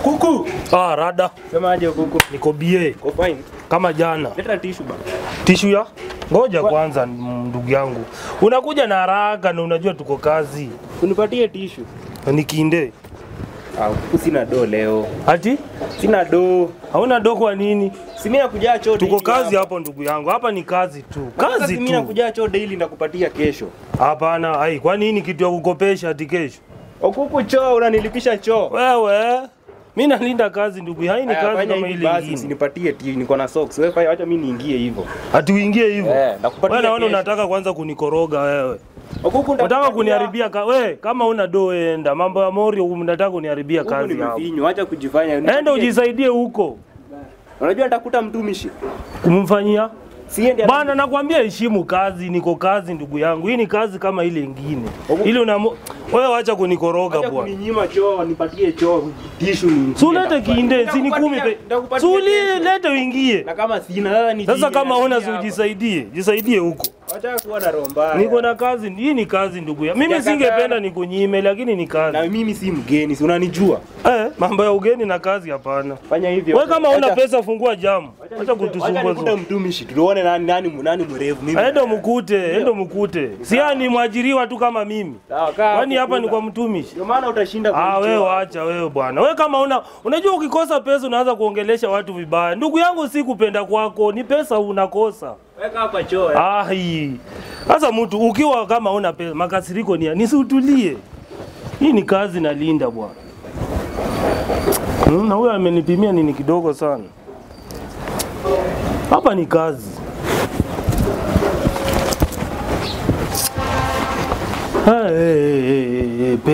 Kuku. Rada. Sema aje kuku. Niko BA. Uko fine. Kama jana. Leta tissue bana. Tissue ya? Ngoja kwanza ndugu yangu. Unakuja na haraka na unajua tuko kazi. Unipatie tissue. Nikinde. Kuku sina do leo. Ati? Sina do. Hauna do kwa nini? Si mimi nakuja choo. Tuko kazi hapo ndugu yangu. Hapa ni kazi tu. Kazi tu. Mimi nakuja choo daily ndakupatia kesho. Hapana, kwa nini kitu ya kukopesha ati kesho? Kuku choo unanilipisha choo. Wewe. Mimi nalinda kazi ndugu. Haini kazi kama ile nyingine. Usinipatie niko na socks. Wewe acha mimi niingie hivyo. Ati uingie hivyo? Nakupatia. Wewe naona unataka kwanza kunikoroga wewe. Unataka kuniharibia wewe kama una do enda. Mambo ya mori unataka kuniharibia kazi hapo. Acha kujifanya. Enda ujisaidie huko. Unajua nitakuta mtumishi. Kumfanyia? Siende bana, nakwambia heshimu kazi, niko kazi ndugu yangu. Hii ni kazi kama ile nyingine. Ile wewe acha kunikoroga bwana. Acha kuninyima choo, nipatie choo, tissue ni. Sulete kiinde, si ni 10 Suli lete uingie. Na kama sina sasa ni. Sasa kama una ujisaidie, jisaidie huko. Acha kuwa na roho mbaya. Niko na kazi, hii ni kazi ndugu yangu. Mimi singependa nikunyime lakini ni kazi. Na mimi si mgeni, si unanijua? Mambo ya ugeni na kazi hapana. Fanya hivyo. Wewe kama una pesa fungua jamu. Acha kutusumbua. Acha mtumishi. Tuone nani mrefu mimi. Endo mkute. Si ni mwajiriwa tu kama mimi. Kwani hapa ni kwa mtumishi. Ndio maana utashinda kwa. Wewe acha wewe bwana. Wewe kama unajua ukikosa pesa unaanza kuongelesha watu vibaya. Ndugu yangu si kupenda kwako, ni pesa unakosa. Weka hapa choo. Sasa mtu ukiwa kama una pesa, makasiriko nisiutulie. Hii ni kazi nalinda bwana. Na huyo amenipimia nini kidogo sana. Hapa ni kazi.